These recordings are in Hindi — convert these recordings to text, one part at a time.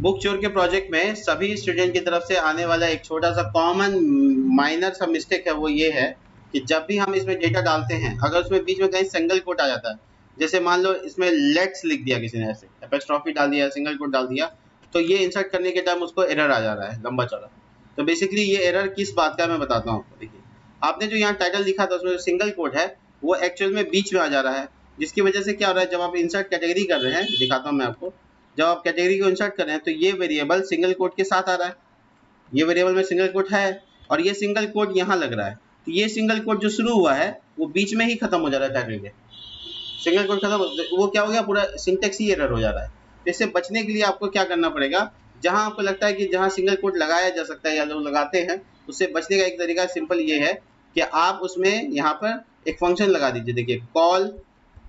बुक चोर के प्रोजेक्ट में सभी स्टूडेंट की तरफ से आने वाला एक छोटा सा कॉमन माइनर सा मिस्टेक है, वो ये है कि जब भी हम इसमें डेटा डालते हैं, अगर उसमें बीच में कहीं सिंगल कोट आ जाता है, जैसे मान लो इसमें लेट्स लिख दिया किसी ने, ऐसे एपोस्ट्रोफी डाल दिया, सिंगल कोट डाल दिया, तो ये इंसर्ट करने के टाइम उसको एरर आ जा रहा है लंबा चौड़ा। तो बेसिकली ये एरर किस बात का मैं बताता हूँ आपको। देखिए, आपने जो यहाँ टाइटल लिखा था उसमें जो सिंगल कोट है वो एक्चुअल में बीच में आ जा रहा है, जिसकी वजह से क्या हो रहा है, जब आप इंसर्ट कैटेगरी कर रहे हैं, दिखाता हूँ मैं आपको, जब आप कैटेगरी को इंसर्ट कर रहे हैं तो ये वेरिएबल सिंगल कोट के साथ आ रहा है, ये वेरिएबल में सिंगल कोट है और ये सिंगल कोट यहाँ लग रहा है, तो ये सिंगल कोट जो शुरू हुआ है वो बीच में ही खत्म हो जा रहा है टाइटल के, सिंगल कोट खत्म, वो क्या हो गया, पूरा सिंटेक्स ही एरर हो जा रहा है। तो इससे बचने के लिए आपको क्या करना पड़ेगा, जहां आपको लगता है कि जहां सिंगल कोट लगाया जा सकता है या लोग लगाते हैं, उससे बचने का एक तरीका सिंपल ये है कि आप उसमें यहाँ पर एक फंक्शन लगा दीजिए। देखिए, कॉल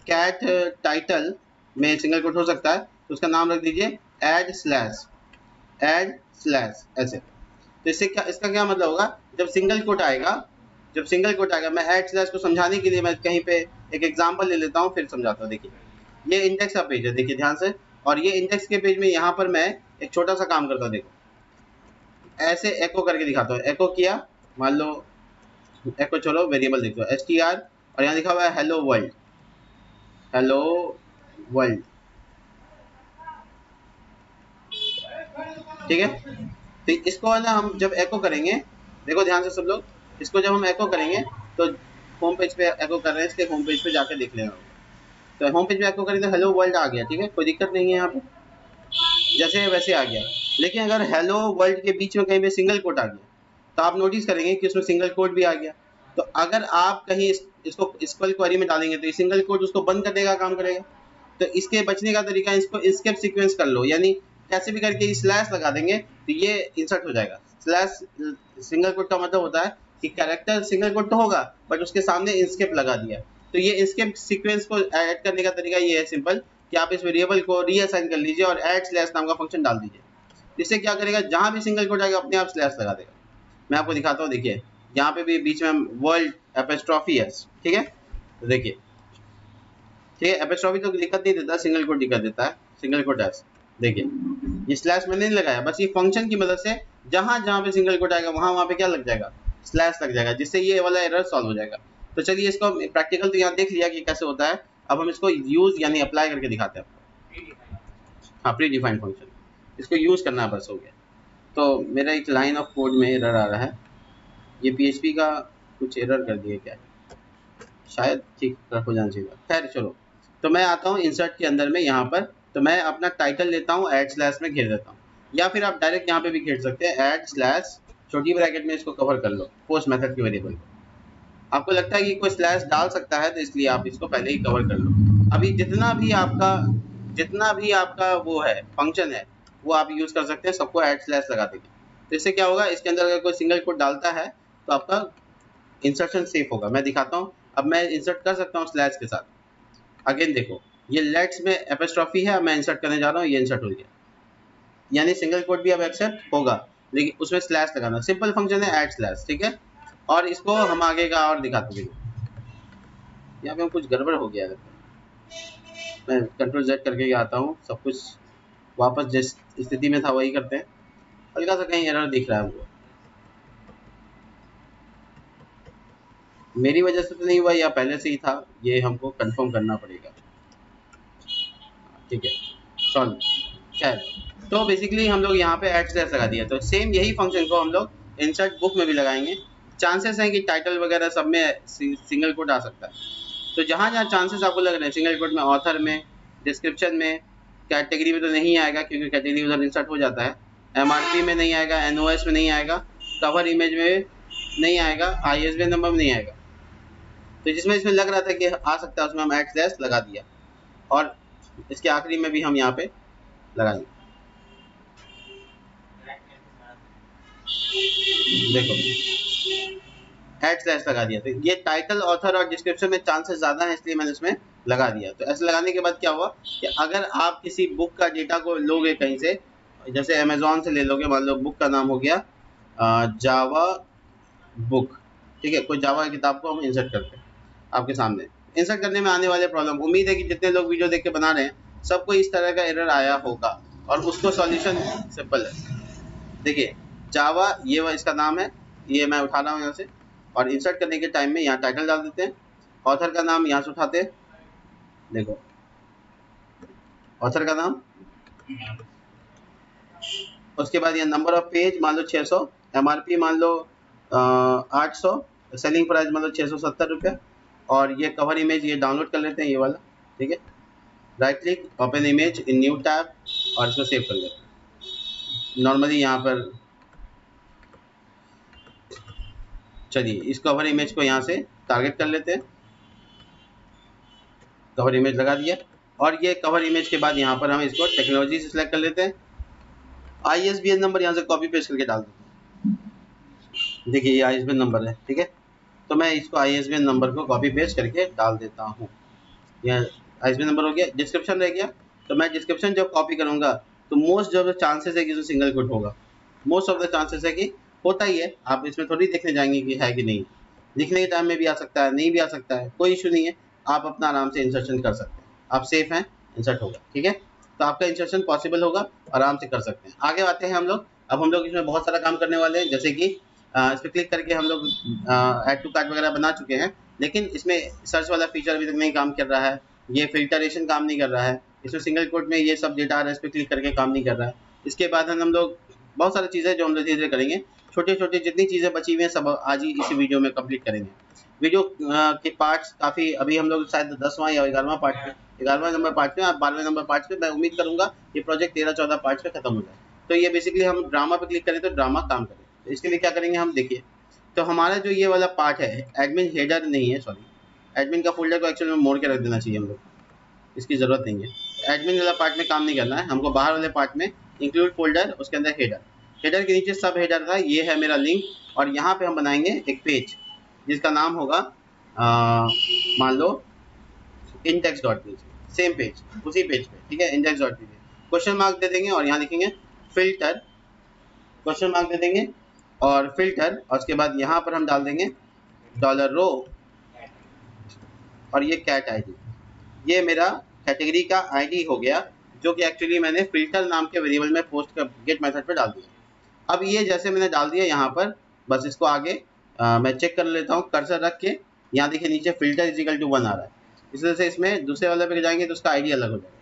कैट टाइटल में सिंगल कोट हो सकता है, तो उसका नाम रख दीजिए ऐड स्लैश ऐसे। तो इससे क्या, इसका क्या मतलब होगा, जब सिंगल कोट आएगा, मैं ऐड स्लैश को समझाने के लिए मैं कहीं पे एक एग्जांपल ले लेता हूँ, फिर समझाता हूँ। देखिए, ये इंडेक्स का पेज है, देखिए ध्यान से, और ये इंडेक्स के पेज में यहाँ पर मैं एक छोटा सा काम करता हूँ। देखो, ऐसे एको करके दिखाता हूँ। एको किया, मान लो एको छोड़ो, वेरिएबल देखो str, और यहाँ लिखा हुआ है हेलो वर्ल्ड, ठीक है। तो इसको है ना, हम जब एको करेंगे, देखो ध्यान से सब लोग, इसको जब हम एको करेंगे तो होम पेज पे एको कर रहे हैं, इसके होम पेज पे जाके देख लेना। तो होम पेज पे एको करें तो हेलो वर्ल्ड आ गया, ठीक है, कोई दिक्कत नहीं है यहाँ पे, जैसे वैसे आ गया। लेकिन अगर हेलो वर्ल्ड के बीच में कहीं पे सिंगल कोट आ गया, तो आप नोटिस करेंगे कि उसमें सिंगल कोट भी आ गया। तो अगर आप कहीं इसको स्क्वेल क्वेरी में डालेंगे तो ये सिंगल कोट उसको बंद कर देगा, काम करेगा। तो इसके बचने का तरीका, इसको एस्केप सीक्वेंस कर लो, यानी कैसे भी करके स्लैश लगा देंगे तो ये इंसर्ट हो जाएगा। स्लैश सिंगल कोट का मतलब होता है कि कैरेक्टर सिंगल कोट तो होगा बट उसके सामने एस्केप लगा दिया। तो ये एस्केप सीक्वेंस को ऐड करने का तरीका ये है सिंपल, कि आप इस वेरिएबल को रीअसाइन कर लीजिए और ऐड स्लैश नाम का फंक्शन डाल दीजिए। इससे क्या करेगा, जहां भी सिंगल कोट आएगा अपने आप स्लैश लगा देगा। मैं आपको दिखाता हूँ। देखिए, यहाँ पे भी बीच में वर्ल्ड एपोस्ट्रोफी है, ठीक है, तो देखिए, ठीक है, एपोस्ट्रोफी तो दिक्कत नहीं देता, सिंगल कोट दिक्कत देता है, सिंगल कोट एस। देखिए, ये स्लैश मैंने नहीं लगाया, बस ये फंक्शन की मदद से जहां जहां पे सिंगल कोट आएगा वहां पे क्या लग जाएगा, स्लैश लग जाएगा, जिससे ये वाला एरर सॉल्व हो जाएगा। तो चलिए, इसको प्रैक्टिकल तो यहाँ देख लिया कि कैसे होता है, अब हम इसको यूज यानी अप्लाई करके दिखाते हैं आपको। हाँ, प्री डिफाइंड फंक्शन, इसको यूज करना बस हो गया। तो मेरा एक लाइन ऑफ कोड में एरर आ रहा है, ये PHP का कुछ एरर कर दिया क्या, शायद ठीक हो जाना चाहिए। खैर चलो, तो मैं आता हूँ इंसर्ट के अंदर में, यहाँ पर तो मैं अपना टाइटल लेता हूँ, ऐड स्लैश में घेर देता हूँ, या फिर आप डायरेक्ट यहाँ पे भी घेर सकते हैं, ऐड स्लैश छोटी ब्रैकेट में इसको कवर कर लो, पोस्ट मेथड के वेरिएबल को। आपको लगता है कि कोई स्लैश डाल सकता है, तो इसलिए आप इसको पहले ही कवर कर लो। अभी जितना भी आपका वो है फंक्शन है, वो आप यूज कर सकते हैं, सबको ऐड स्लैश लगा देंगे। तो इससे क्या होगा, इसके अंदर अगर कोई सिंगल कोड डालता है तो आपका इंसर्शन सेफ होगा। मैं दिखाता हूँ, अब मैं इंसर्ट कर सकता हूँ स्लैश के साथ। अगेन देखो, ये लेट्स में एपोस्ट्रोफी है, मैं इंसर्ट करने जा रहा हूँ, ये इंसर्ट हो गया, यानी सिंगल कोड भी अब एक्सेप्ट होगा, लेकिन उसमें स्लैश लगाना, सिंपल फंक्शन है ऐड स्लैश, ठीक है। और इसको हम आगे का और दिखाते हैं। यहाँ पे हम कुछ गड़बड़ हो गया है, मैं कंट्रोल Z करके आता हूँ, सब कुछ वापस जिस स्थिति में था वही करते हैं। हल्का सा कहीं एरर दिख रहा है हमको, मेरी वजह से तो नहीं हुआ या पहले से ही था, ये हमको कंफर्म करना पड़ेगा, ठीक है, सॉल्व। खैर, तो बेसिकली हम लोग यहाँ पे ऐड स्लैश लगा दिया, तो सेम यही फंक्शन को हम लोग इंसर्ट बुक में भी लगाएंगे। चांसेस हैं कि टाइटल वगैरह सब में सिंगल कोट आ सकता है, तो जहाँ जहाँ चांसेस आपको लग रहे हैं सिंगल कोट में, ऑथर में, डिस्क्रिप्शन में, कैटेगरी में तो नहीं आएगा क्योंकि कैटेगरी उधर इंसर्ट हो जाता है, MRP में नहीं आएगा, NOS में नहीं आएगा, कवर इमेज में नहीं आएगा, ISBN नंबर में नहीं आएगा। तो जिसमें इसमें लग रहा था कि आ सकता है उसमें हम ऐड स्लैश लगा दिया, और इसके आखिरी में भी हम यहाँ पे लगाएंगे। देखो, ऐड स्लैश लगा दिया, तो ये टाइटल, ऑथर और डिस्क्रिप्शन में चांसेस ज़्यादा हैं, इसलिए मैंने इसमें लगा दिया। तो ऐसे लगाने के बाद क्या हुआ कि अगर आप किसी बुक का डेटा को लोगे कहीं से, जैसे अमेजोन से ले लोगे, मान लो बुक का नाम हो गया जावा बुक, ठीक है, कोई जावा की किताब को हम इंसर्ट करते हैं आपके सामने। इंसर्ट करने में आने वाले प्रॉब्लम, उम्मीद है कि जितने लोग वीडियो देख के बना रहे हैं सबको इस तरह का एरर आया होगा। और उसको सॉल्यूशन सिंपल है। देखिए जावा ये इसका नाम है, ये मैं उठा रहा हूँ यहाँ से, और इंसर्ट करने के टाइम में यहाँ टाइटल डाल देते हैं, ऑथर का नाम यहाँ से उठाते हैं, देखो ऑथर का नाम, उसके बाद यहाँ नंबर ऑफ पेज मान लो 600, एमआरपी मान लो 800, सेलिंग प्राइस मान लो 670 रुपये, और ये कवर इमेज ये डाउनलोड कर लेते हैं ये वाला, ठीक है। Right click, open image in new tab, और इसको सेव कर लेते हैं। नॉर्मली यहाँ पर चलिए इस कवर इमेज को यहाँ से टारगेट कर लेते हैं, कवर इमेज लगा दिया, और ये कवर इमेज के बाद यहाँ पर हम इसको टेक्नोलॉजी से सिलेक्ट कर लेते हैं, ISBN नंबर यहाँ से कॉपी पेस्ट करके डाल देते हैं। देखिए ये ISBN नंबर है, ठीक है, तो मैं इसको ISBN नंबर को कॉपी पेस्ट करके डाल देता हूँ। यह ISBN नंबर हो गया। डिस्क्रिप्शन रह गया, तो मैं डिस्क्रिप्शन जब कॉपी करूँगा तो मोस्ट जो चांसेस है कि सिंगल कोट होगा, मोस्ट ऑफ द चांसेस है कि होता ही है। आप इसमें थोड़ी देखने जाएंगे कि है कि नहीं, लिखने के टाइम में भी आ सकता है, नहीं भी आ सकता है, कोई इशू नहीं है, आप अपना आराम से इंसर्शन कर सकते हैं, आप सेफ हैं, इंसर्ट होगा, ठीक है। तो आपका इंसर्शन पॉसिबल होगा, आराम से कर सकते हैं। आगे आते हैं हम लोग, अब हम लोग इसमें बहुत सारा काम करने वाले हैं, जैसे कि इस पर क्लिक करके हम लोग ऐड टू कार्ट वगैरह बना चुके हैं, लेकिन इसमें सर्च वाला फीचर अभी तक नहीं काम कर रहा है, ये फिल्टरेशन काम नहीं कर रहा है, इसमें सिंगल कोट में ये सब डेटा आ रहा है, इस पर क्लिक करके काम नहीं कर रहा है। इसके बाद हम लोग बहुत सारी चीज़ें जो हम लोग धीरे धीरे करेंगे, छोटे छोटे जितनी चीज़ें बची हुई हैं सब आज ही इसी वीडियो में कंप्लीट करेंगे। वीडियो के पार्ट्स काफ़ी, अभी हम लोग शायद 10वां या 11वां पार्ट पे, 11वां नंबर पार्ट पे, 12वें नंबर पार्ट पे, मैं उम्मीद करूंगा ये प्रोजेक्ट 13-14 पार्ट पे खत्म हो जाए। तो ये बेसिकली हम ड्रामा पे क्लिक करें तो ड्रामा काम करें, तो इसके लिए क्या करेंगे हम, देखिए तो हमारा जो ये वाला पार्ट है, एडमिन हेडर नहीं है, सॉरी, एडमिन का फोल्डर को एक्चुअली में मोड़ के रख देना चाहिए हम लोग, इसकी ज़रूरत नहीं है। एडमिन वाला पार्ट में काम नहीं करना है हमको, बाहर वाले पार्ट में इंक्लूड फोल्डर, उसके अंदर हेडर, हेडर के नीचे सब हेडर था, ये है मेरा लिंक, और यहाँ पे हम बनाएंगे एक पेज जिसका नाम होगा मान लो index.pg, सेम पेज, उसी पेज पे, ठीक है, index.pg, क्वेश्चन मार्क दे देंगे और यहाँ लिखेंगे फिल्टर, क्वेश्चन मार्क दे देंगे और फिल्टर, और उसके बाद यहाँ पर हम डाल देंगे $रो, और ये कैट आईडी, ये मेरा कैटेगरी का आईडी हो गया, जो कि एक्चुअली मैंने फिल्टर नाम के वेरिएबल में पोस्ट कर गेट मेथड पे डाल दिया। अब ये जैसे मैंने डाल दिया यहाँ पर, बस इसको आगे मैं चेक कर लेता हूँ कर्सर रख के, यहाँ देखिए नीचे फिल्टर =1 आ रहा है, इस वजह से इसमें दूसरे वाले पे जाएंगे तो उसका आईडी अलग हो जाएगा।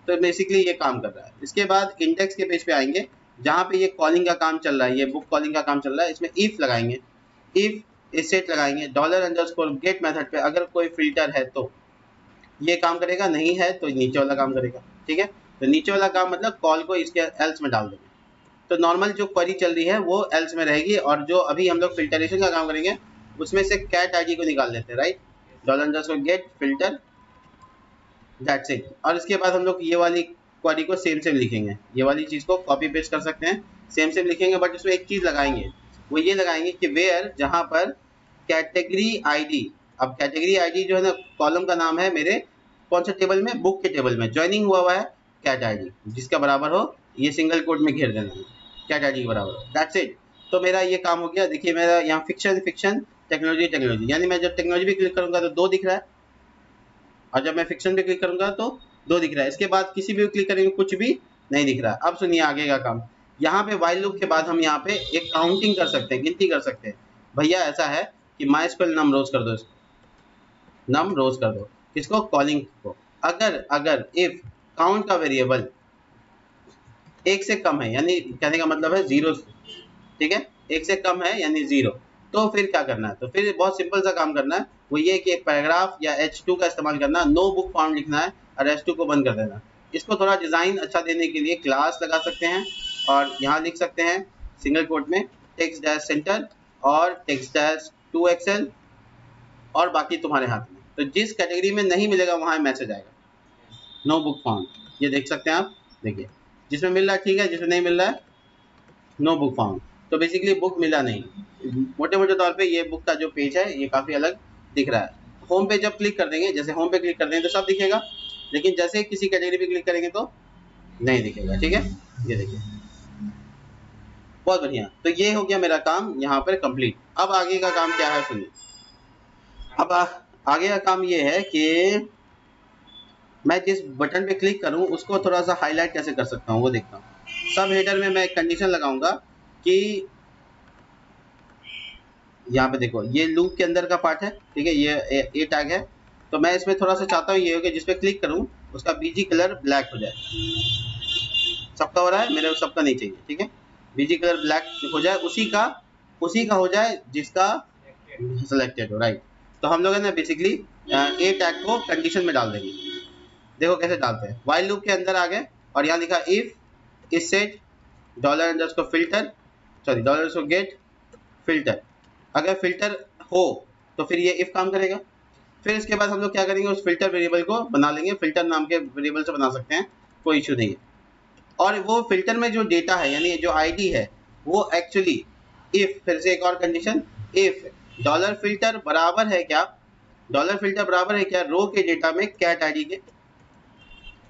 तो बेसिकली ये काम कर रहा है। इसके बाद इंडेक्स के पेज पे आएंगे, जहाँ पे ये कॉलिंग का काम चल रहा है, ये बुक कॉलिंग का काम चल रहा है, इसमें इफ लगाएंगे, इफ सेट लगाएंगे, $_गेट मेथड पे अगर कोई फिल्टर है तो ये काम करेगा, नहीं है तो नीचे वाला काम करेगा, ठीक है। तो नीचे वाला काम मतलब कॉल को इसके एल्स में डाल देंगे, तो नॉर्मल जो क्वेरी चल रही है वो एल्स में रहेगी, और जो अभी हम लोग फिल्टरेशन का काम करेंगे उसमें से कैट आईडी को निकाल लेते हैं, right, $_get filter, that's it. और इसके बाद हम लोग ये वाली क्वेरी को सेम सेम लिखेंगे, ये वाली चीज़ को कॉपी पेस्ट कर सकते हैं, सेम सेम लिखेंगे, बट उसमें एक चीज़ लगाएंगे, वो ये लगाएंगे कि वेयर, जहाँ पर कैटेगरी आईडी, अब कैटेगरी आईडी जो है ना, कॉलम का नाम है मेरे कौन सा टेबल में, बुक के टेबल में ज्वाइनिंग हुआ है कैट आईडी, जिसका बराबर हो, ये सिंगल कोट में घेर देना है, कैट आईडी के बराबर हो, दैट्स इट। तो मेरा ये काम हो गया। देखिए मेरा यहाँ फिक्शन टेक्नोलॉजी, यानी मैं जब टेक्नोलॉजी पे क्लिक करूँगा तो 2 दिख रहा है, और जब मैं फिक्शन पे क्लिक करूँगा तो 2 दिख रहा है। इसके बाद किसी भी क्लिक करेंगे कुछ भी नहीं दिख रहा है। अब सुनिए आगे का काम, यहाँ पे वाइल लूप के बाद हम यहाँ पे एक काउंटिंग कर सकते हैं, गिनती कर सकते हैं। भैया ऐसा है कि माइस्क्वेल नम रोज कर दो, इसको नम रोज कर दो, किसको, कॉलिंग को। अगर इफ काउंट का वेरिएबल 1 से कम है, यानी कहने का मतलब है 0, ठीक है, 1 से कम है यानी 0, तो फिर क्या करना है, तो फिर बहुत सिंपल सा काम करना है, वो ये कि एक पैराग्राफ या H2 का इस्तेमाल करना, नो बुक फाउंड लिखना है और H2 को बंद कर देना। इसको थोड़ा डिज़ाइन अच्छा देने के लिए क्लास लगा सकते हैं, और यहाँ लिख सकते हैं सिंगल कोट में टेक्स्ट डैश सेंटर और टेक्स्ट डैश टू एक्सएल, और बाकी तुम्हारे हाथ में। तो जिस कैटेगरी में नहीं मिलेगा वहाँ मैसेज आएगा नो बुक फाउंड, ये देख सकते हैं आप, देखिए जिसमें मिल रहा है ठीक है, जिसमें नहीं मिल रहा है नो बुक फाउंड। तो बेसिकली बुक मिला नहीं, मोटे मोटे तौर पे ये बुक का जो पेज है ये काफ़ी अलग दिख रहा है। होम पे जब क्लिक कर देंगे, जैसे होम पे क्लिक कर देंगे तो सब दिखेगा, लेकिन जैसे किसी कैटेगरी पे क्लिक करेंगे तो नहीं दिखेगा, ठीक है। ये देखिए बहुत बढ़िया। तो ये हो गया मेरा काम यहाँ पर कंप्लीट। अब आगे का काम क्या है सुनिए। अब आगे का काम ये है कि मैं जिस बटन पे क्लिक करूं उसको थोड़ा सा हाईलाइट कैसे कर सकता हूं वो देखता हूं। सब हेडर में मैं एक कंडीशन लगाऊंगा कि यहाँ पे देखो ये लूप के अंदर का पार्ट है, ठीक है, ये ए टैग है, तो मैं इसमें थोड़ा सा चाहता हूँ ये हो कि जिस पे क्लिक करूँ उसका बीजी कलर ब्लैक हो जाए। सबका हो रहा है, मेरे सबका नहीं चाहिए, ठीक है, बीजी कलर ब्लैक हो जाए, उसी का हो जाए जिसका सिलेक्टेड हो, राइट। तो हम लोग है ना बेसिकली ए टैग को कंडीशन में डाल देंगे। देखो कैसे डालते हैं, वाइल लूप के अंदर आ गए और यहाँ लिखा if is set dollar underscore filter, sorry dollar underscore get filter. अगर फिल्टर हो तो फिर ये इफ काम करेगा। फिर इसके बाद हम लोग क्या करेंगे, उस फिल्टर वेरिएबल को बना लेंगे, फिल्टर नाम के वेरिएबल से बना सकते हैं, कोई इशू नहीं है। और वो फिल्टर में जो डेटा है यानी जो आईडी है वो एक्चुअली इफ, फिर से एक और कंडीशन, इफ डॉलर फिल्टर बराबर है क्या, डॉलर फिल्टर बराबर है क्या रो के डेटा में कैट आईडी के।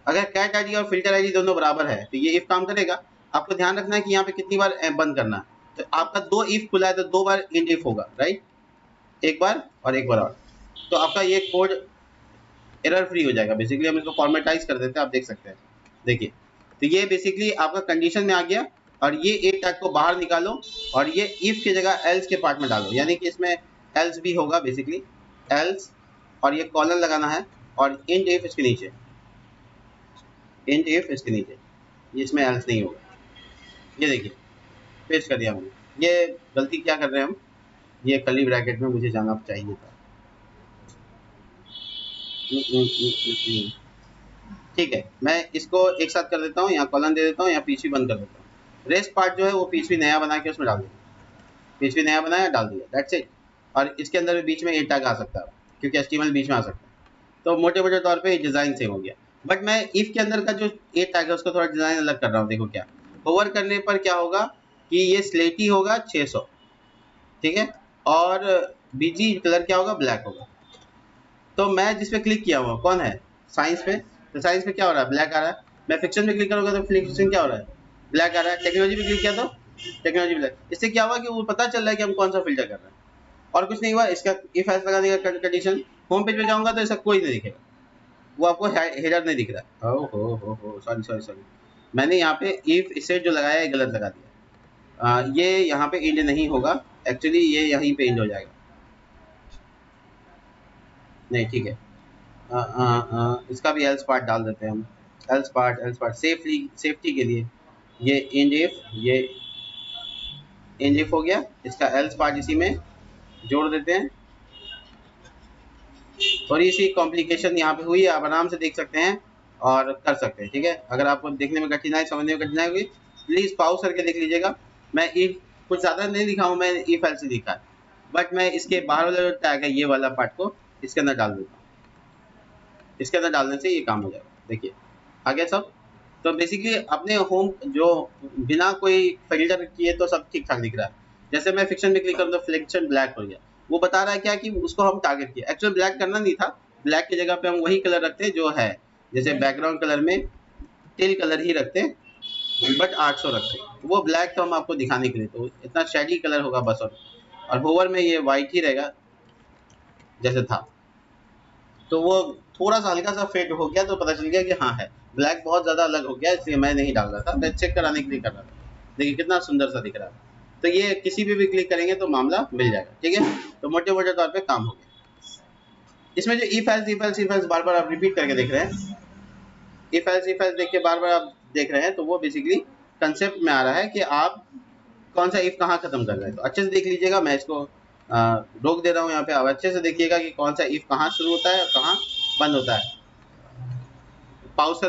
अगर कैट आईडी और फिल्टर आईडी दोनों बराबर है तो ये इफ काम करेगा। आपको ध्यान रखना है कि यहाँ पे कितनी बार बंद करना है, तो आपका 2 इफ खुला है तो 2 बार इंड इफ होगा, राइट, एक बार और, तो आपका ये कोड एरर फ्री हो जाएगा। बेसिकली हम इसको फॉर्मेटाइज कर देते हैं, आप देख सकते हैं, देखिए, तो ये बेसिकली आपका कंडीशन में आ गया। और ये ए टैग को बाहर निकालो और ये इफ की जगह एल्स के पार्ट में डालो, यानी कि इसमें एल्स भी होगा, बेसिकली एल्स, और ये कॉलन लगाना है और इंड इफ इसके नीचे, इंड इफ इसके नीचे, ये इसमें एल्स नहीं होगा। ये देखिए पेस्ट कर दिया हमने। ये गलती क्या कर रहे हैं हम, ये कर्ली ब्रैकेट में मुझे जाना चाहिए था, ठीक है, मैं इसको एक साथ कर देता हूँ, यहाँ कॉलन दे देता हूँ, यहाँ पीछे बंद कर देता हूँ। रेस्ट पार्ट जो है वो पीछे नया बना के उसमें डाल देंगे, पीछे नया बनाया डाल दिया, दैट्स इट। और इसके अंदर भी बीच में ए टैग आ सकता है क्योंकि एचटीएमएल बीच में आ सकता है। तो मोटे मोटे तौर पे डिज़ाइन सेम हो गया, बट मैं इफ के अंदर का जो ए टैग है उसको थोड़ा डिज़ाइन अलग कर रहा हूँ। देखो क्या, ओवर करने पर क्या होगा कि ये स्लेटी होगा 600, ठीक है, और बीजी कलर क्या होगा, ब्लैक होगा। तो मैं जिस पे क्लिक किया हुआ कौन है, साइंस पे, तो साइंस पे क्या हो रहा है, ब्लैक आ रहा है। मैं फिक्शन पे क्लिक करूँगा तो फिक्शन क्या हो रहा है, ब्लैक आ रहा है। टेक्नोलॉजी पे क्लिक किया तो टेक्नोलॉजी ब्लैक। इससे क्या हुआ कि वो पता चल रहा है कि हम कौन सा फिल्टर कर रहे हैं, और कुछ नहीं हुआ। इसका इफ एल्स लगाने का कंडीशन, होम पेज पे जाऊँगा तो इसका कोई नहीं दिखेगा, वो आपको हेडर नहीं दिख रहा है। ओ हो सॉरी सॉरी सॉरी, मैंने यहाँ पे इफ इसे जो लगाया है गलत लगा दिया। ये यहाँ पे इंड नहीं होगा, एक्चुअली ये यहीं पे इंड हो जाएगा, नहीं ठीक है। इसका भी एल्स पार्ट डाल देते हैं हम, एल्स पार्ट सेफ्टी के लिए ये इंड इफ, ये इंड इफ हो गया, इसका एल्स पार्ट इसी में जोड़ देते हैं। थोड़ी सी कॉम्प्लिकेशन यहाँ पे हुई है, आप आराम से देख सकते हैं और कर सकते हैं, ठीक है। अगर आपको देखने में कठिनाई, समझने में कठिनाई हुई, प्लीज़ पॉज करके देख लीजिएगा। मैं इफ कुछ ज़्यादा नहीं लिखा हूँ, मैं इफ एल्स लिखा है, बट मैं इसके बाहर वाला जो टैग है ये वाला पार्ट को इसके अंदर डाल देता हूँ। इसके अंदर डालने से ये काम हो जाएगा, देखिए आ गया सब। तो बेसिकली अपने होम जो बिना कोई फिल्टर किए तो सब ठीक ठाक दिख रहा है। जैसे मैं फिक्शन में क्लिक करूँ तो फिक्शन ब्लैक हो गया, वो बता रहा है क्या कि उसको हम टारगेट किया। एक्चुअली ब्लैक करना नहीं था, ब्लैक की जगह पे हम वही कलर रखते हैं जो है, जैसे बैकग्राउंड कलर में टेल कलर ही रखते हैं, बट 800 रखते हैं, वो ब्लैक तो हम आपको दिखाने के लिए, तो इतना शेडी कलर होगा बस। और होवर में ये वाइट ही रहेगा जैसे था, तो वो थोड़ा सा हल्का सा फेड हो गया तो पता चल गया कि हाँ है। ब्लैक बहुत ज़्यादा अलग हो गया, इसलिए मैं नहीं डाल रहा था, मैं चेक कराने के लिए कर रहा था। देखिए कितना सुंदर सा दिख रहा है। तो ये किसी भी क्लिक करेंगे तो मामला मिल जाएगा, ठीक है। तो मोटे मोटे तौर पे काम हो गया। इसमें जो इफ एल्स बार बार आप रिपीट करके देख रहे हैं, इफ एल्स देख के बार बार आप देख रहे हैं, तो वो बेसिकली कंसेप्ट में आ रहा है कि आप कौन सा इफ कहाँ खत्म कर रहे हैं। तो अच्छे से देख लीजिएगा, मैं इसको रोक दे रहा हूँ यहाँ पे, आप अच्छे से देखिएगा कि कौन सा इफ कहाँ शुरू होता है और कहाँ बंद होता है। पाउज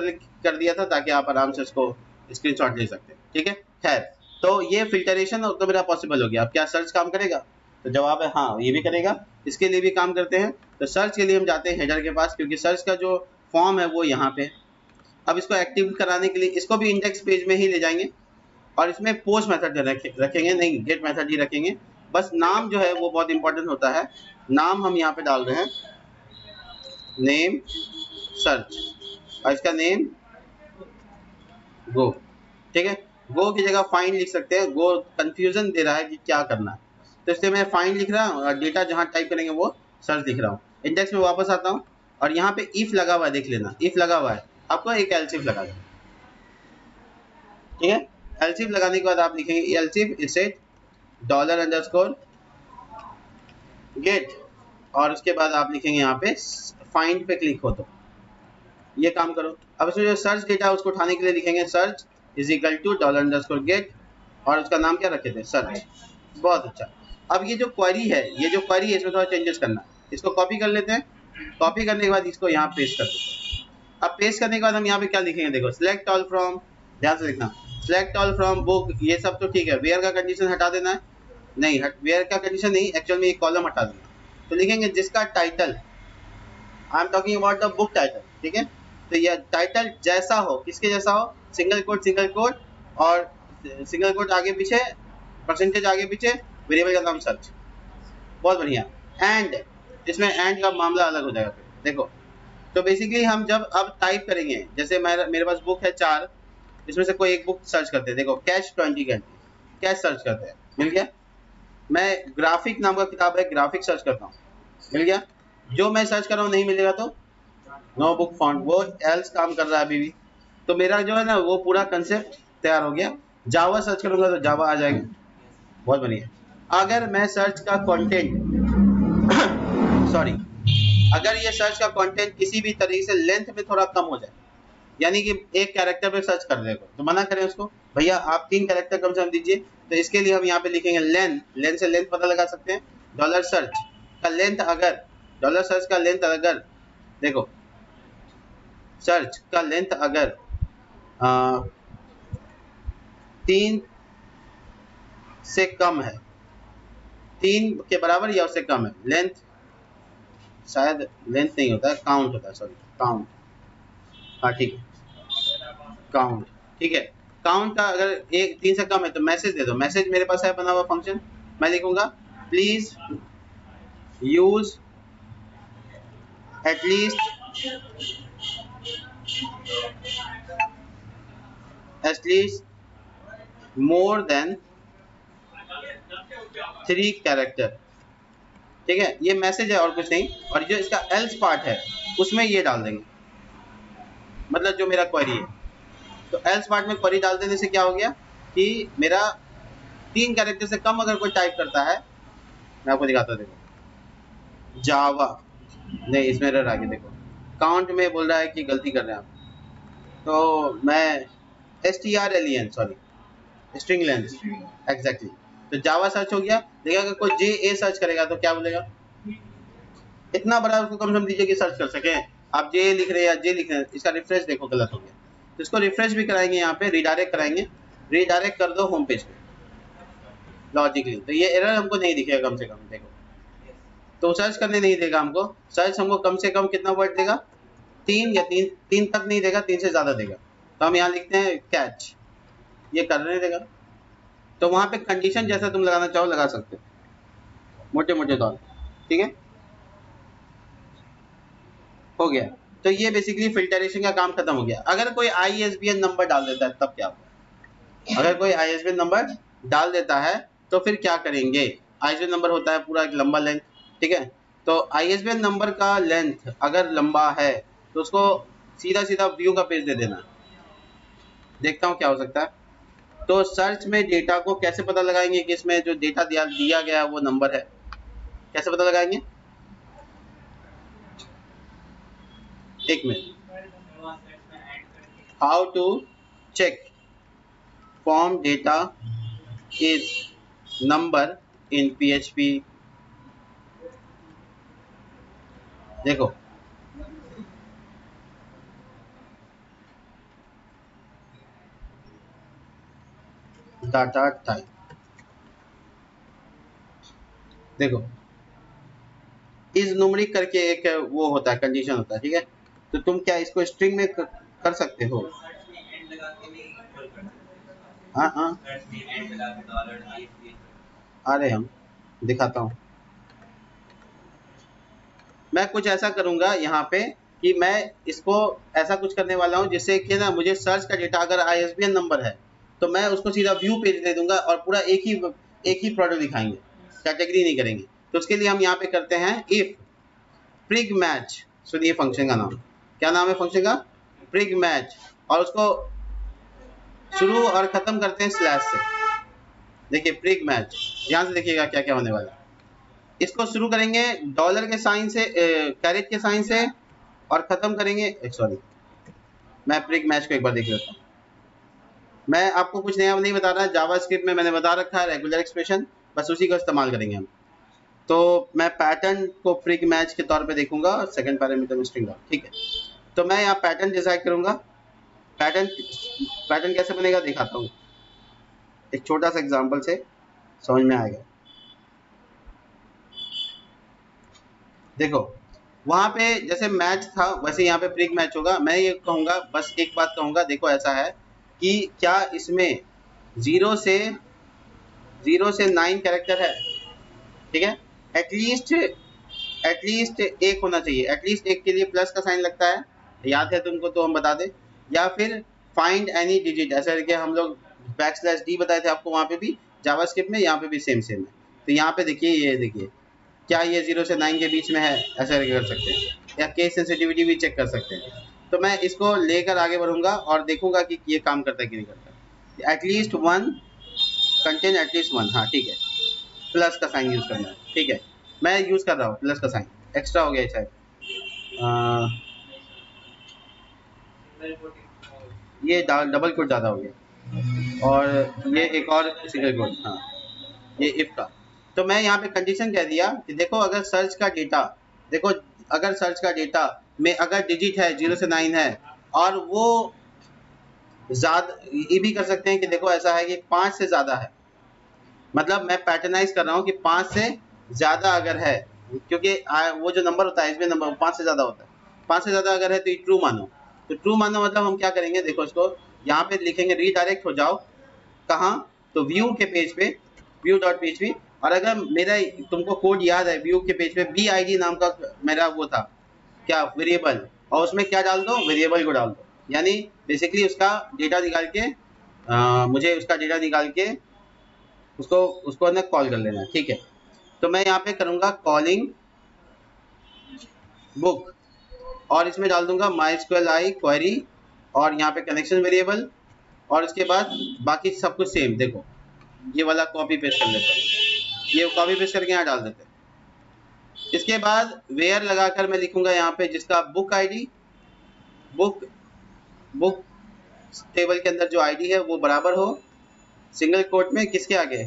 कर दिया था ताकि आप आराम से इसको स्क्रीनशॉट ले सकते हैं, ठीक है। खैर, तो ये फिल्टरेशन तो मेरा पॉसिबल हो गया। अब क्या सर्च काम करेगा, तो जवाब है हाँ, ये भी करेगा। इसके लिए भी काम करते हैं, तो सर्च के लिए हम जाते हैं हेडर के पास, क्योंकि सर्च का जो फॉर्म है वो यहाँ पे। अब इसको एक्टिव कराने के लिए इसको भी इंडेक्स पेज में ही ले जाएंगे और इसमें पोस्ट मेथड रखेंगे, नहीं गेट मेथड ही रखेंगे। बस नाम जो है वो बहुत इंपॉर्टेंट होता है। नाम हम यहाँ पे डाल रहे हैं नेम सर्च, और इसका नेम गो, ठीक है। गो की जगह फाइंड लिख सकते हैं, गो कंफ्यूजन दे रहा है कि क्या करना है, तो इसलिए मैं फाइंड लिख रहा हूँ और डेटा जहाँ टाइप करेंगे वो सर्च लिख रहा हूँ। इंडेक्स में वापस आता हूँ और यहाँ पे इफ लगा हुआ है, देख लेना इफ लगा हुआ है, आपको एक एल्स इफ लगा देना, ठीक है। एल्स इफ लगाने के बाद आप लिखेंगे एल्स इफ इसेट $_ गेट, और उसके बाद आप लिखेंगे यहाँ पे फाइंड पे क्लिक हो तो ये काम करो। अब इसमें जो सर्च डेटा है उसको उठाने के लिए लिखेंगे search is equal to $_ get, और उसका नाम क्या रखे थे, सर्च। बहुत अच्छा। अब ये जो क्वेरी है, इसमें थोड़ा चेंजेस करना, इसको कॉपी कर लेते हैं। कॉपी करने के बाद इसको यहाँ पेस्ट कर देते हैं। अब पेस्ट करने के बाद हम यहाँ पे क्या लिखेंगे, देखो सिलेक्ट ऑल फ्रॉम, ध्यान से लिखना, सिलेक्ट ऑल फ्रॉम बुक, ये सब तो ठीक है। वेयर का कंडीशन हटा देना है, नहीं वेयर का कंडीशन नहीं, एक्चुअल में एक कॉलम हटा देना। तो लिखेंगे जिसका title, I am talking about the book title, ठीक है। तो यह टाइटल जैसा हो, किसके जैसा हो, सिंगल कोट और सिंगल कोट आगे पीछे, परसेंटेज आगे पीछे, वेरिएबल का नाम सर्च। बहुत बढ़िया। एंड, इसमें एंड का मामला अलग हो जाएगा फिर, देखो। तो बेसिकली हम जब अब टाइप करेंगे, जैसे मेरे पास बुक है 4, इसमें से कोई एक बुक सर्च करते हैं, देखो कैश 20 घंटे, कैश सर्च करते हैं, मिल गया। मैं ग्राफिक नाम का किताब है, ग्राफिक सर्च करता हूँ, मिल गया। जो मैं सर्च कर रहा हूँ नहीं मिलेगा तो नो बुक फाउंड, वो एल्स काम कर रहा है अभी भी। तो मेरा जो है ना वो पूरा कंसेप्ट तैयार हो गया। जावा सर्च करूंगा तो जावा आ जाएगा, बहुत बढ़िया। अगर मैं सर्च का कंटेंट सॉरी, अगर ये सर्च का कंटेंट किसी भी तरीके से लेंथ में थोड़ा कम हो जाए, यानी कि एक कैरेक्टर पे सर्च कर रहे हो तो मना करें उसको, भैया आप 3 कैरेक्टर कम से कम दीजिए। तो इसके लिए हम यहाँ पे लिखेंगे लेंथ से लेंथ पता लगा सकते हैं। $सर्च का लेंथ अगर, $सर्च का लेंथ अगर, देखो सर्च का लेंथ अगर 3 से कम है, 3 के बराबर या उससे कम है, लेंथ, शायद लेंथ नहीं होता है, काउंट होता है, सॉरी काउंट, हाँ ठीक है काउंट, ठीक है। काउंट का अगर 3 से कम है तो मैसेज दे दो। मैसेज मेरे पास है बना हुआ फंक्शन, मैं लिखूंगा please use at least more than 3 character, ठीक है। ये मैसेज है और कुछ नहीं। और जो इसका एल्स पार्ट है उसमें ये डाल देंगे, मतलब जो मेरा क्वेरी है। तो एल्स पार्ट में क्वेरी डाल देने से क्या हो गया कि मेरा 3 कैरेक्टर से कम अगर कोई टाइप करता है, मैं आपको दिखाता हूँ, देखो जावा नहीं, इसमें एरर आ गया, देखो काउंट में बोल रहा है कि गलती कर रहे हैं आप। तो मैं strlen, sorry string length, exactly. तो जावा सर्च हो गया, देखिए अगर कोई JA सर्च करेगा तो क्या बोलेगा, इतना बड़ा उसको कम से कम दीजिए कि सर्च कर सके। आप जे लिख रहे हैं या जे लिख रहे हैं, इसका रिफ्रेश देखो गलत हो गया। तो इसको रिफ्रेश भी कराएंगे, यहाँ पे रिडायरेक्ट कराएंगे, रिडायरेक्ट कर दो होम पेज पे लॉजिकली, तो ये एरर हमको नहीं दिखेगा कम से कम, देखो। तो सर्च करने नहीं देगा हमको, सर्च हमको कम से कम कितना वर्ड देगा, 3 या 3 तक नहीं देगा, 3 से ज्यादा देगा। तो हम यहाँ लिखते हैं कैच, ये करने देगा। तो वहां पे कंडीशन जैसा तुम लगाना चाहो लगा सकते हो, मोटे मोटे तौर, ठीक है, हो गया। तो ये बेसिकली फिल्टरेशन का काम खत्म हो गया। अगर कोई ISBN नंबर डाल देता है तब क्या होगा, अगर कोई ISBN नंबर डाल देता है तो फिर क्या करेंगे। ISBN नंबर होता है पूरा एक लंबा लेंथ, ठीक है। तो ISBN नंबर का लेंथ अगर लंबा है तो उसको सीधा सीधा व्यू का पेज दे देना। देखता हूँ क्या हो सकता है। तो सर्च में डेटा को कैसे पता लगाएंगे कि इसमें जो डेटा दिया गया है वो नंबर है, कैसे पता लगाएंगे, एक minute. How to check form data is number in PHP, देखो डाटा टाइप, देखो इज न्यूमेरिक करके एक वो होता है, कंडीशन होता है, ठीक है। तो तुम क्या इसको स्ट्रिंग में कर सकते हो, हाँ हाँ, अरे हम दिखाता हूँ। मैं कुछ ऐसा करूंगा यहाँ पे कि मैं इसको ऐसा कुछ करने वाला हूँ जिससे कि ना मुझे सर्च का डेटा अगर ISBN नंबर है तो मैं उसको सीधा व्यू पेज दे दूंगा और पूरा एक ही प्रोडक्ट दिखाएंगे, कैटेगरी नहीं करेंगे। तो उसके लिए हम यहाँ पे करते हैं इफ प्रिग मैच सुनिए फंक्शन का नाम क्या नाम है, फंक्शन का प्रिग मैच, और उसको शुरू और खत्म करते हैं स्लैश से। देखिए प्रिग मैच, ध्यान से देखिएगा क्या क्या होने वाला है। इसको शुरू करेंगे डॉलर के साइन से, कैरेट के साइन से, और खत्म करेंगे, सॉरी मैं प्रिग मैच को एक बार देख लेता हूँ। मैं आपको कुछ नया नहीं बता रहा, जावास्क्रिप्ट में मैंने बता रखा है रेगुलर एक्सप्रेशन, बस उसी का इस्तेमाल करेंगे हम। तो मैं पैटर्न को प्रिग मैच के तौर पे देखूंगा, सेकंड पैरामीटर में स्ट्रिंग, ठीक है। तो मैं यहाँ पैटर्न डिसाइड करूंगा। पैटर्न कैसे बनेगा दिखाता हूँ, एक छोटा सा एग्जांपल से समझ में आएगा। देखो वहां पे जैसे मैच था वैसे यहाँ पे प्रिग मैच होगा। मैं ये कहूंगा, बस एक बात कहूंगा, देखो ऐसा है कि क्या इसमें 0 से 9 कैरेक्टर है, ठीक है। एटलीस्ट एक होना चाहिए, एटलीस्ट एक के लिए प्लस का साइन लगता है, याद है तुमको तो हम बता दें। या फिर फाइंड एनी डिजिट, ऐसा करके हम लोग \d बताए थे आपको, वहाँ पे भी जावास्क्रिप्ट में, यहाँ पे भी सेम है। तो यहाँ पे देखिए, ये देखिए क्या ये 0 से 9 के बीच में है, ऐसा करके कर सकते हैं, या केस सेंसिटिविटी भी चेक कर सकते हैं। तो मैं इसको लेकर आगे बढ़ूंगा और देखूंगा कि ये काम करता है कि नहीं करता। एटलीस्ट 1 कंटेन एटलीस्ट 1, हाँ ठीक है, प्लस का साइन यूज करना है, ठीक है। मैं यूज कर रहा हूँ प्लस का साइन, एक्स्ट्रा हो गया शायद, ये डबल कोट ज़्यादा हो गया, और ये एक और सिंगल कोट, हाँ ये इफ का। तो मैं यहाँ पे कंडीशन कह दिया कि देखो अगर सर्च का डेटा, देखो अगर सर्च का डेटा में अगर डिजिट है 0 से 9 है, और वो ज़्यादा, ये भी कर सकते हैं कि देखो ऐसा है कि 5 से ज़्यादा है, मतलब मैं पैटर्नाइज कर रहा हूँ कि 5 से ज़्यादा अगर है, क्योंकि वो जो नंबर होता है इसमें नंबर 5 से ज़्यादा होता है, 5 से ज़्यादा अगर है तो ये ट्रू मानो। तो ट्रू मानो मतलब हम क्या करेंगे, देखो इसको यहाँ पे लिखेंगे, रीडायरेक्ट हो जाओ कहाँ, तो व्यू के पेज पे, view.php, और अगर मेरा तुमको कोड याद है, व्यू के पेज पे bid नाम का मेरा वो था क्या वेरिएबल, और उसमें क्या डाल दो, वेरिएबल को डाल दो, यानी बेसिकली उसका डेटा निकाल के मुझे उसका डेटा निकाल के उसको ना कॉल कर लेना, ठीक है। तो मैं यहाँ पे करूँगा कॉलिंग बुक, और इसमें डाल दूंगा MySQLi क्वेरी, और यहाँ पे कनेक्शन वेरिएबल, और इसके बाद बाकी सब कुछ सेम। देखो ये वाला कॉपी पेस्ट कर लेते हैं, ये कॉपी पेस्ट करके यहाँ डाल देते हैं। इसके बाद वेयर लगाकर मैं लिखूंगा यहाँ पे जिसका बुक आईडी, बुक टेबल के अंदर जो आईडी है वो बराबर हो सिंगल कोट में किसके आगे,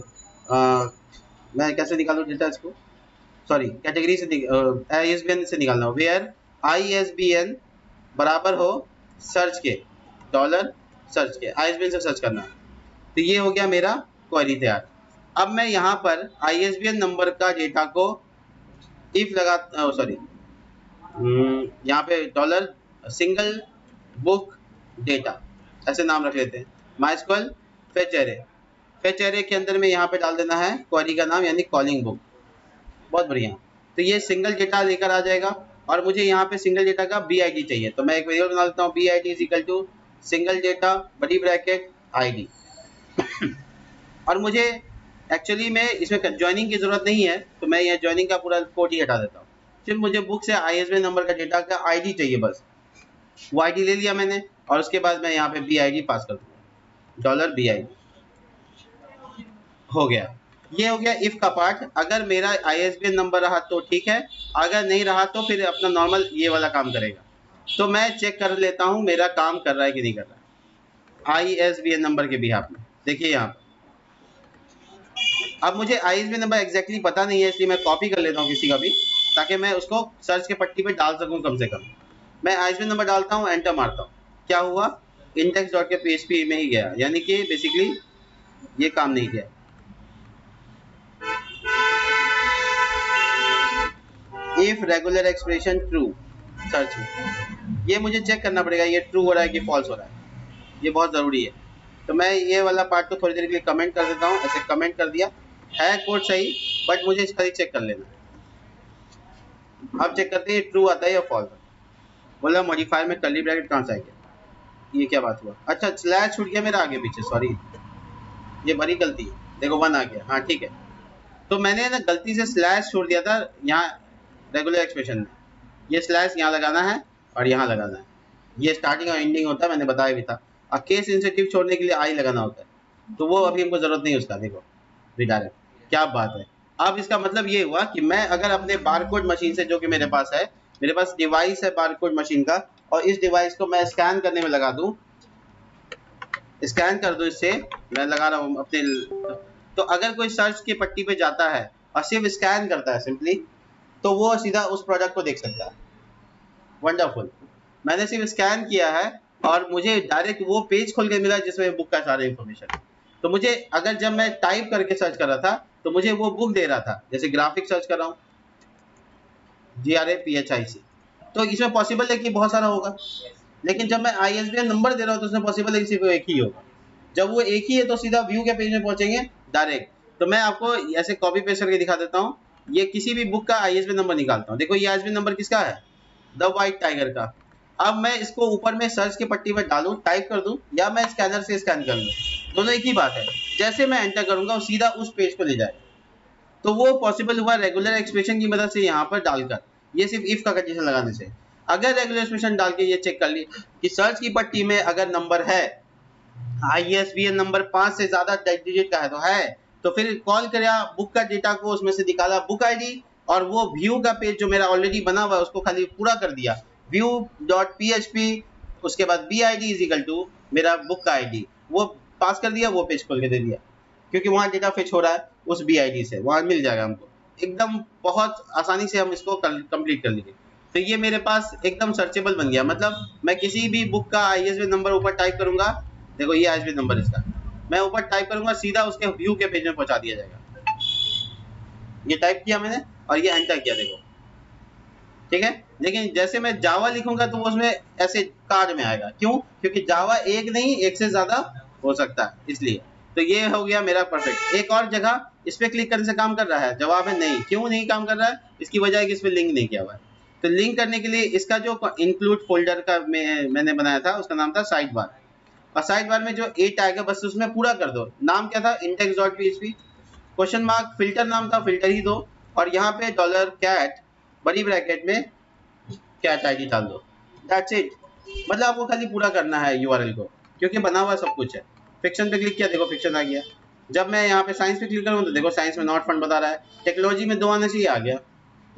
मैं कैसे निकालूं डेटा इसको, सॉरी कैटेगरी से ISBN से निकालना हो, वेयर ISBN बराबर हो सर्च के, डॉलर सर्च के, ISBN से सर्च करना है। तो ये हो गया मेरा क्वेरी तैयार। अब मैं यहाँ पर ISBN नंबर का डेटा को इफ लगा, सॉरी यहाँ पे डॉलर सिंगल बुक डेटा ऐसे नाम रख लेते हैं, MySQL फेच एरे के अंदर में यहाँ पे डाल देना है क्वेरी का नाम, यानी कॉलिंग बुक। बहुत बढ़िया, तो ये सिंगल डेटा लेकर आ जाएगा, और मुझे यहाँ पे सिंगल डेटा का BID चाहिए, तो मैं एक वेरिएबल बना देता हूँ, BID is equal to single data बड़ी ब्रैकेट ID। और मुझे एक्चुअली में इसमें ज्वाइनिंग की जरूरत नहीं है, तो मैं यह ज्वाइनिंग का पूरा कोड ही हटा देता हूँ। सिर्फ मुझे बुक से ISBN नंबर का डेटा का ID चाहिए, बस वो ID ले लिया मैंने, और उसके बाद मैं यहाँ पे BID पास कर दूंगा, $BID हो गया। ये हो गया इफ का पार्ट। अगर मेरा ISBN नंबर रहा तो ठीक है, अगर नहीं रहा तो फिर अपना नॉर्मल ये वाला काम करेगा। तो मैं चेक कर लेता हूँ मेरा काम कर रहा है कि नहीं कर रहा है ISBN नंबर के बिहाफ में। देखिए यहाँ पर अब मुझे ISBN नंबर एग्जैक्टली पता नहीं है, इसलिए मैं कॉपी कर लेता हूँ किसी का भी, ताकि मैं उसको सर्च के पट्टी पे डाल सकूँ कम से कम। मैं ISBN नंबर डालता हूँ, एंटर मारता हूँ, क्या हुआ, index.php में ही गया, यानी कि बेसिकली ये काम नहीं किया। If regular expression true search में, ये मुझे चेक करना पड़ेगा ये ट्रू हो रहा है कि फॉल्स हो रहा है, ये बहुत ज़रूरी है। तो मैं ये वाला पार्ट को थोड़ी देर के लिए कमेंट कर देता हूँ, ऐसे कमेंट कर दिया है कोड सही, बट मुझे इसका ही चेक कर लेना। अब चेक करते हैं ट्रू आता है या फॉल्स। बोला मॉडिफायर में कर्ली ब्रैकेट कहाँ से आ गया, ये क्या बात हुआ, अच्छा स्लैश छूट गया मेरा आगे पीछे, सॉरी ये बड़ी गलती है। देखो 1 आ गया, हाँ ठीक है। तो मैंने ना गलती से स्लैश छोड़ दिया था यहाँ रेगुलर एक्सप्रेशन में, ये स्लैश यहाँ लगाना है और यहाँ लगाना है, ये स्टार्टिंग और एंडिंग होता है, मैंने बताया भी था। और केस सेंसिटिव छोड़ने के लिए आई लगाना होता है, तो वो अभी हमको जरूरत नहीं है उसका। देखो रिडायरेक्ट, क्या बात है। अब इसका मतलब ये हुआ कि मैं अगर अपने बारकोड मशीन से, जो कि मेरे पास है, मेरे पास डिवाइस है बारकोड मशीन का, और इस डिवाइस को मैं स्कैन करने में लगा दूं, स्कैन कर दूं इससे, मैं लगा रहा हूं अपने, तो अगर कोई सर्च की पट्टी पे जाता है और सिर्फ स्कैन करता है सिंपली, तो वो सीधा उस प्रोडक्ट को देख सकता है। वंडरफुल। मैंने सिर्फ स्कैन किया है और मुझे डायरेक्ट वो पेज खोल के मिला जिसमें बुक का सारा इन्फॉर्मेशन। तो मुझे अगर जब मैं टाइप करके सर्च कर रहा था तो मुझे वो बुक दे रहा था, जैसे ग्राफिक सर्च कर रहा हूँ GRAPHIC, तो इसमें पॉसिबल है कि बहुत सारा होगा, लेकिन जब मैं ISBN नंबर दे रहा हूँ तो उसमें पॉसिबल है कि सिर्फ एक ही होगा। जब वो एक ही है तो सीधा व्यू के पेज में पहुंचेंगे डायरेक्ट। तो मैं आपको ऐसे कॉपी पेस्ट करके दिखा देता हूँ। ये किसी भी बुक का ISBN नंबर निकालता हूँ। देखो ये ISBN नंबर किसका है, द वाइट टाइगर का। अब मैं इसको ऊपर में सर्च की पट्टी में डालूं, टाइप कर दूं, या मैं स्कैनर से स्कैन कर लूं, दोनों एक ही बात है। जैसे मैं एंटर करूंगा वो सीधा उस पेज को ले जाएगा। तो वो पॉसिबल हुआ रेगुलर एक्सप्रेशन की मदद से यहाँ पर डालकर, ये सिर्फ इफ का कंडीशन लगाने से। अगर रेगुलर एक्सप्रेशन डाल के ये चेक कर ली कि सर्च की पट्टी में अगर नंबर है, ISBN नंबर 5 से ज्यादा डिजिट का है तो फिर कॉल किया बुक का डेटा को, उसमें से निकाला बुक आईडी, और वो व्यू का पेज जो मेरा ऑलरेडी बना हुआ है उसको खाली पूरा कर दिया, view.php, उसके बाद BID इज इक्वल टू मेरा बुक का आईडी, वो पास कर दिया, वो पेज खोल के दे दिया, क्योंकि वहाँ डेटा फेच हो रहा है उस BID से, वहाँ मिल जाएगा हमको एकदम बहुत आसानी से, हम इसको कंप्लीट कर लेंगे। तो ये मेरे पास एकदम सर्चेबल बन गया। मतलब मैं किसी भी बुक का ISBN नंबर ऊपर टाइप करूंगा, देखो ये ISBN नंबर इसका, मैं ऊपर टाइप करूंगा सीधा उसके व्यू के पेज में पहुंचा दिया जाएगा। ये टाइप किया मैंने और ये एंटर किया, देखो ठीक है। लेकिन जैसे मैं जावा लिखूंगा तो उसमें ऐसे कार्ड में आएगा, क्यों? क्योंकि जावा एक नहीं, एक से ज्यादा हो सकता है, इसलिए। तो ये हो गया मेरा परफेक्ट। एक और जगह इस पे क्लिक करने से काम कर रहा है, जवाब है नहीं। क्यों नहीं काम कर रहा है? इसकी वजह है कि इस पे लिंक नहीं किया हुआ है। तो लिंक करने के लिए इसका जो इंक्लूड फोल्डर का मैंने बनाया था, उसका नाम था साइड बार, और साइड बार में जो 8 आएगा बस उसमें पूरा कर दो। नाम क्या था? index.php, क्वेश्चन मार्क, फिल्टर नाम था, फिल्टर ही दो, और यहाँ पे $cat बड़ी ब्रैकेट में कैट आईडी डाल दो, दैट्स इट। मतलब आपको खाली पूरा करना है URL को, क्योंकि बना हुआ सब कुछ है। फिक्शन पे क्लिक किया, देखो फिक्शन आ गया। जब मैं यहाँ पे साइंस पे क्लिक करूँ तो देखो साइंस में नॉट फंड बता रहा है, टेक्नोलॉजी में 2 आने से ही आ गया,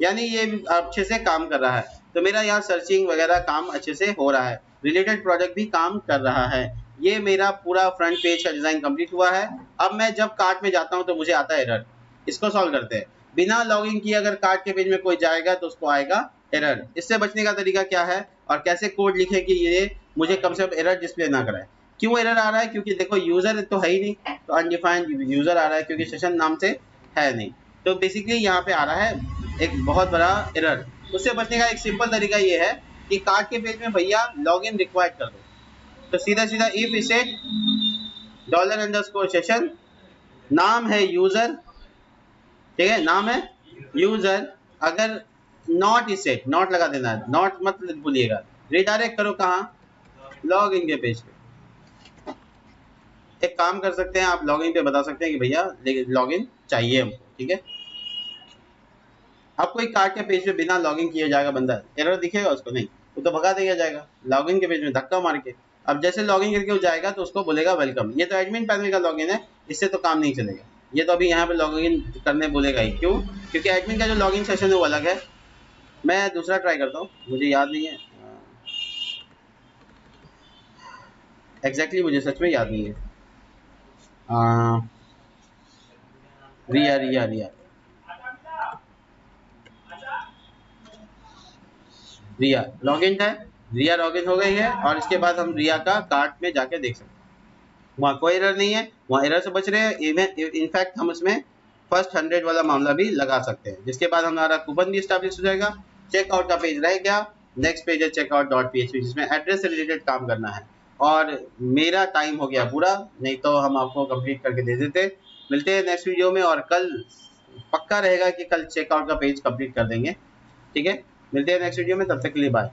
यानी ये अच्छे से काम कर रहा है। तो मेरा यहाँ सर्चिंग वगैरह काम अच्छे से हो रहा है, रिलेटेड प्रोजेक्ट भी काम कर रहा है। ये मेरा पूरा फ्रंट पेज का डिजाइन कंप्लीट हुआ है। अब मैं जब कार्ट में जाता हूँ तो मुझे आता है एरर, इसको सॉल्व करते हैं। बिना लॉगिन किए अगर कार्ट के पेज में कोई जाएगा तो उसको आएगा एरर। इससे बचने का तरीका क्या है और कैसे कोड लिखे कि ये मुझे कम से कम एरर डिस्प्ले ना कराए। क्यों एरर आ रहा है? क्योंकि देखो यूजर तो है ही नहीं, तो अनडिफाइंड यूजर आ रहा है, क्योंकि सेशन नाम से है नहीं। तो बेसिकली यहाँ पे आ रहा है एक बहुत बड़ा एरर। उससे बचने का एक सिंपल तरीका ये है कि कार्ट के पेज में भैया लॉगिन रिक्वायर्ड कर दो। तो सीधा सीधा इफ सेट $_ नाम है यूजर, ठीक है, नाम है यूजर। अगर नॉट इज सेट, नॉट लगा देना है, नॉट मत भूलिएगा। रिडायरेक्ट करो कहाँ? लॉगिन के पेज पे। एक काम कर सकते हैं आप, लॉगिन पे बता सकते हैं कि भैया लॉगिन चाहिए हमको, ठीक है। अब कोई कार्ड के पेज पे बिना लॉगिन किए जाएगा बंदा, एरर दिखेगा उसको? नहीं, वो तो भगा दिया जाएगा लॉगिन के पेज में धक्का मार के। अब जैसे लॉगिन करके वो जाएगा तो उसको बोलेगा वेलकम। ये तो एडमिन पैनल का लॉगिन है, इससे तो काम नहीं चलेगा। ये तो अभी यहाँ पे लॉगिन करने बोलेगा ही। क्यों? क्योंकि एडमिन का जो लॉगिन सेशन है वो अलग है। मैं दूसरा ट्राई करता हूँ, मुझे याद नहीं है एग्जैक्टली, मुझे सच में याद नहीं है। रिया रिया रिया रिया लॉगिन है, रिया लॉगिन हो गई है, और इसके बाद हम रिया का कार्ट में जाके देख सकते हैं। वहाँ कोई एरर नहीं है, वहाँ एरर से बच रहे हैं। इनफैक्ट हम उसमें फर्स्ट 100 वाला मामला भी लगा सकते हैं, जिसके बाद हमारा कूपन भी स्टैब्लिश हो जाएगा। चेकआउट का पेज रह गया, नेक्स्ट पेज है checkout.php, जिसमें एड्रेस से रिलेटेड काम करना है। और मेरा टाइम हो गया पूरा, नहीं तो हम आपको कंप्लीट करके दे देते। मिलते हैं नेक्स्ट वीडियो में, और कल पक्का रहेगा कि कल चेकआउट का पेज कंप्लीट कर देंगे, ठीक है। मिलते हैं नेक्स्ट वीडियो में, तब तक के लिए बाय।